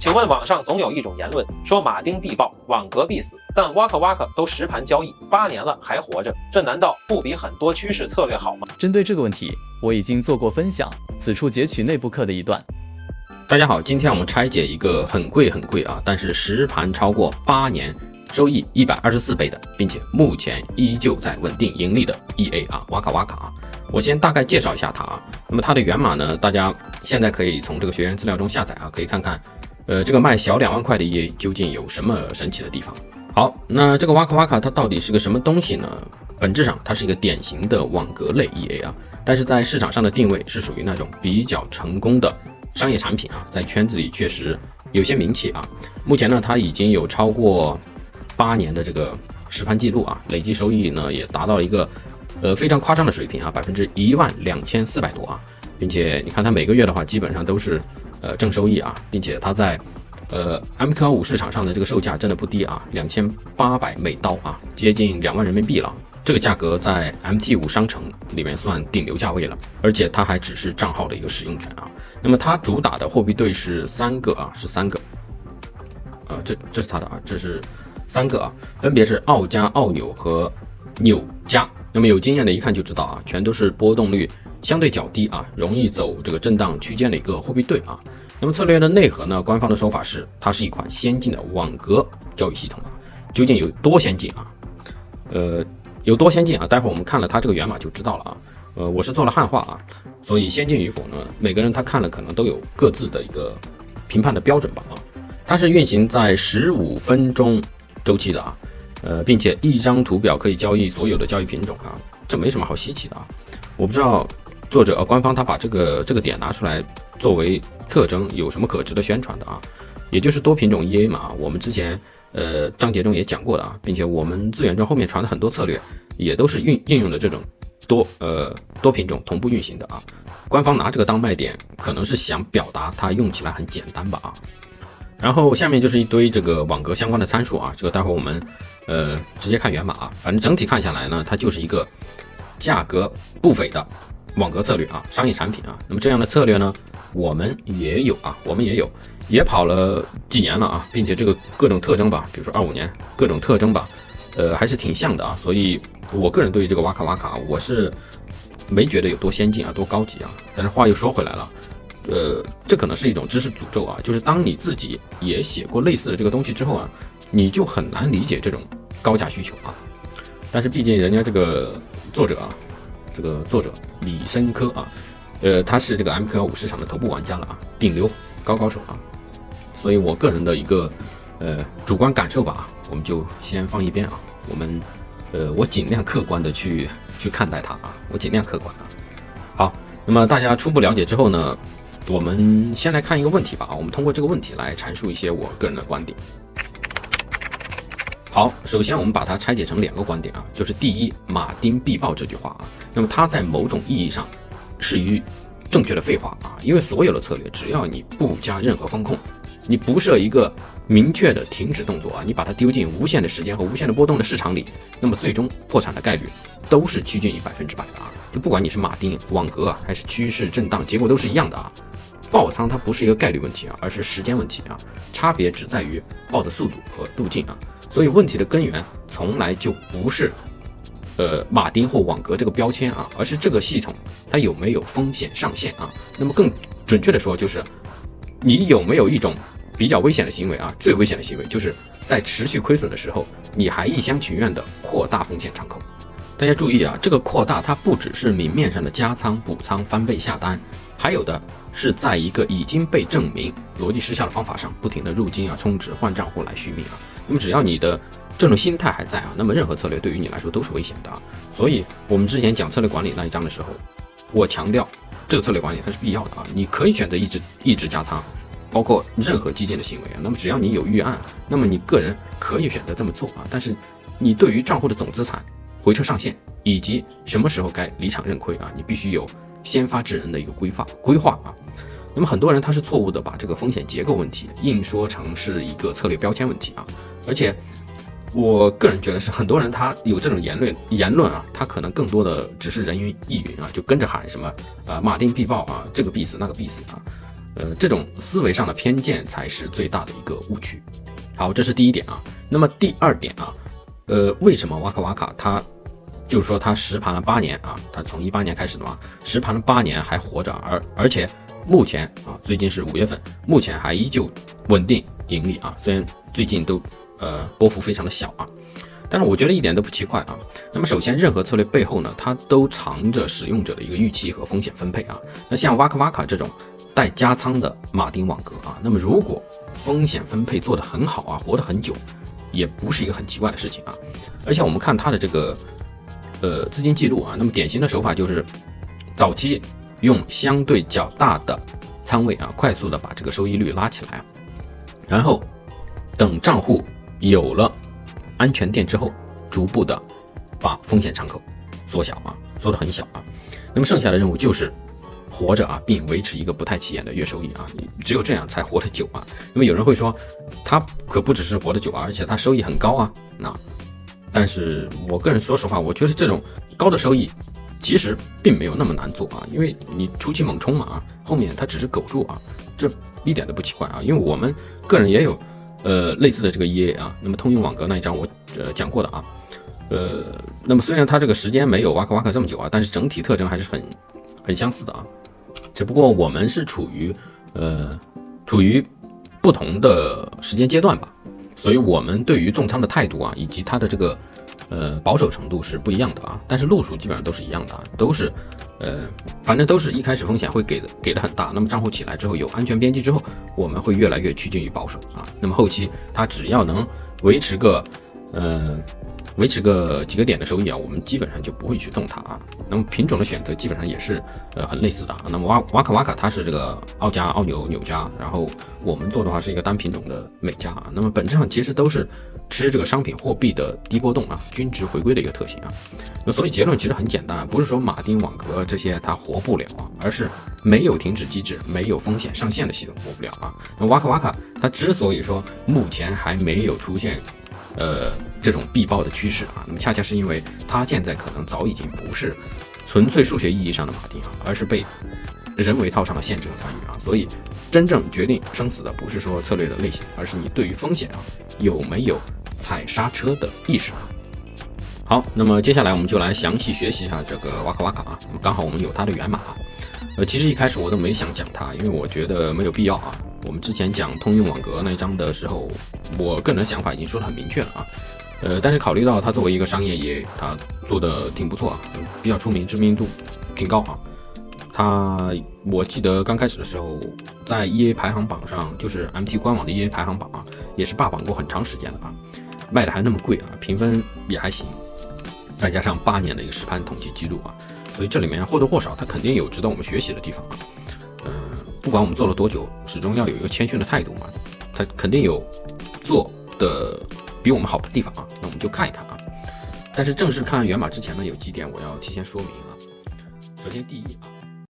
请问网上总有一种言论说马丁必爆，网格必死，但哇克都实盘交易8年了还活着，这难道不比很多趋势策略好吗？针对这个问题，我已经做过分享，此处截取内部课的一段。大家好，今天我们拆解一个很贵啊，但是实盘超过8年，收益124倍的，并且目前依旧在稳定盈利的 EA 啊，哇卡啊。我先大概介绍一下它啊。那么它的源码呢，大家现在可以从这个学员资料中下载啊，可以看看，这个卖小2万块的 EA 究竟有什么神奇的地方。好，那这个哇卡它到底是个什么东西呢？本质上它是一个典型的网格类 EA 啊，但是在市场上的定位是属于那种比较成功的商业产品啊，在圈子里确实有些名气啊。目前呢，它已经有超过8年的这个实盘记录啊，累计收益呢也达到了一个非常夸张的水平啊，12400多啊，并且你看它每个月的话，基本上都是正收益啊，并且它在MQL5市场上的这个售价真的不低啊，2800美刀啊，接近2万人民币了。这个价格在 MT5 商城里面算顶流价位了，而且它还只是账号的一个使用权啊。那么它主打的货币对是3个啊，是3个，这是它的啊，这是3个啊，分别是澳加、澳纽和纽加。那么有经验的一看就知道啊，全都是波动率相对较低啊，容易走这个震荡区间的一个货币对啊。那么策略的内核呢，官方的说法是它是一款先进的网格交易系统啊，究竟有多先进啊？有多先进啊？待会儿我们看了它这个源码就知道了啊。我是做了汉化啊，所以先进与否呢，每个人他看了可能都有各自的一个评判的标准吧啊。它是运行在15分钟周期的啊，并且一张图表可以交易所有的交易品种啊，这没什么好稀奇的啊。我不知道作者官方他把这个点拿出来作为特征有什么可值得宣传的啊？也就是多品种 EA 嘛，我们之前章节中也讲过的啊，并且我们资源中后面传的很多策略也都是应用的这种多品种同步运行的啊。官方拿这个当卖点，可能是想表达它用起来很简单吧啊。然后下面就是一堆这个网格相关的参数啊，这个待会儿我们直接看源码啊。反正整体看下来呢，它就是一个价格不菲的网格策略啊，商业产品啊。那么这样的策略呢，我们也有啊，也跑了几年了啊，并且这个各种特征吧，比如说25年各种特征吧，还是挺像的啊。所以我个人对于这个哇卡，我是没觉得有多先进啊，多高级啊。但是话又说回来了。这可能是一种知识诅咒啊，就是当你自己也写过类似的这个东西之后啊，你就很难理解这种高价需求啊。但是毕竟人家这个作者李申科啊，他是这个 MQL5 市场的头部玩家了啊，顶流高手啊，所以我个人的一个主观感受吧，我们就先放一边啊。我尽量客观的去看待它啊，我尽量客观啊。好，那么大家初步了解之后呢，我们先来看一个问题吧，我们通过这个问题来阐述一些我个人的观点。好，首先我们把它拆解成2个观点啊，就是第一，马丁必爆这句话啊，那么它在某种意义上是一正确的废话啊，因为所有的策略，只要你不加任何风控，你不设一个明确的停止动作啊，你把它丢进无限的时间和无限的波动的市场里，那么最终破产的概率都是趋近于100%的啊，就不管你是马丁、网格啊，还是趋势震荡，结果都是一样的啊。爆仓它不是一个概率问题啊，而是时间问题啊，差别只在于爆的速度和路径啊，所以问题的根源从来就不是马丁或网格这个标签啊，而是这个系统它有没有风险上限啊。那么更准确的说，就是你有没有一种比较危险的行为啊，最危险的行为就是在持续亏损的时候，你还一厢情愿的扩大风险敞口。大家注意啊，这个扩大它不只是明面上的加仓、补仓、翻倍下单，还有的是在一个已经被证明逻辑失效的方法上不停的入金啊、充值、换账户来续命啊。那么只要你的这种心态还在啊，那么任何策略对于你来说都是危险的啊。所以我们之前讲策略管理那一章的时候，我强调这个策略管理它是必要的啊。你可以选择一直加仓，包括任何激进的行为啊。那么只要你有预案，那么你个人可以选择这么做啊。但是你对于账户的总资产回撤上限以及什么时候该离场认亏啊，你必须有先发制人的一个规划啊。那么很多人他是错误的把这个风险结构问题硬说成是一个策略标签问题啊，而且我个人觉得是很多人他有这种言论啊，他可能更多的只是人云亦云啊，就跟着喊什么马丁必爆啊，这个必死那个必死啊。这种思维上的偏见才是最大的一个误区。好，这是第一点啊。那么第二点啊，为什么瓦卡瓦卡它就是说它实盘了8年啊，它从18年开始的嘛，实盘了8年还活着，而且目前啊，最近是5月份，目前还依旧稳定盈利啊，虽然最近都波幅非常的小啊，但是我觉得一点都不奇怪啊。那么首先，任何策略背后呢，它都藏着使用者的一个预期和风险分配啊。那像瓦卡瓦卡这种带加仓的马丁网格啊，那么如果风险分配做得很好啊，活得很久，也不是一个很奇怪的事情啊。而且我们看它的这个资金记录啊，那么典型的手法就是早期用相对较大的仓位啊，快速的把这个收益率拉起来，然后等账户有了安全垫之后，逐步的把风险敞口缩小啊，缩得很小啊。那么剩下的任务就是活着啊，并维持一个不太起眼的月收益啊，只有这样才活得久啊。那么有人会说，他可不只是活得久啊，而且他收益很高啊。但是我个人说实话，我觉得这种高的收益其实并没有那么难做啊，因为你初期猛冲嘛啊，后面它只是苟住啊，这一点都不奇怪啊。因为我们个人也有类似的这个 EA 啊，那么通用网格那一张我讲过的啊，那么虽然它这个时间没有瓦卡瓦卡这么久啊，但是整体特征还是很相似的啊，只不过我们是处于不同的时间阶段吧，所以我们对于重仓的态度啊，以及它的这个保守程度是不一样的啊，但是路数基本上都是一样的啊，都是反正都是一开始风险会给的很大，那么账户起来之后有安全边际之后，我们会越来越趋近于保守啊，那么后期它只要能维持个几个点的收益啊，我们基本上就不会去动它啊。那么品种的选择基本上也是很类似的啊。那么瓦卡瓦卡它是这个澳加、澳纽、纽加，然后我们做的话是一个单品种的美加啊。那么本质上其实都是吃这个商品货币的低波动啊，均值回归的一个特性啊。那所以结论其实很简单，不是说马丁网格这些它活不了啊，而是没有停止机制、没有风险上限的系统活不了啊。那瓦卡瓦卡它之所以说目前还没有出现这种必爆的趋势啊，那么恰恰是因为它现在可能早已经不是纯粹数学意义上的马丁啊，而是被人为套上了限制和干预啊，所以真正决定生死的不是说策略的类型，而是你对于风险啊有没有踩刹车的意识。好，那么接下来我们就来详细学习一下这个瓦卡瓦卡啊，刚好我们有它的源码啊。其实一开始我都没想讲它，因为我觉得没有必要啊。我们之前讲通用网格那一章的时候，我个人的想法已经说得很明确了啊。但是考虑到它作为一个商业EA，它做的挺不错啊，比较出名，知名度挺高啊。我记得刚开始的时候，在 EA 排行榜上，就是 MT 官网的 EA 排行榜啊，也是霸榜过很长时间的啊，卖的还那么贵啊，评分也还行，再加上8年的一个实盘统计记录啊，所以这里面或多或少它肯定有值得我们学习的地方啊。不管我们做了多久，始终要有一个谦逊的态度嘛，它肯定有做的比我们好的地方啊，那我们就看一看啊。但是正式看源码之前呢，有几点我要提前说明啊。首先第一啊。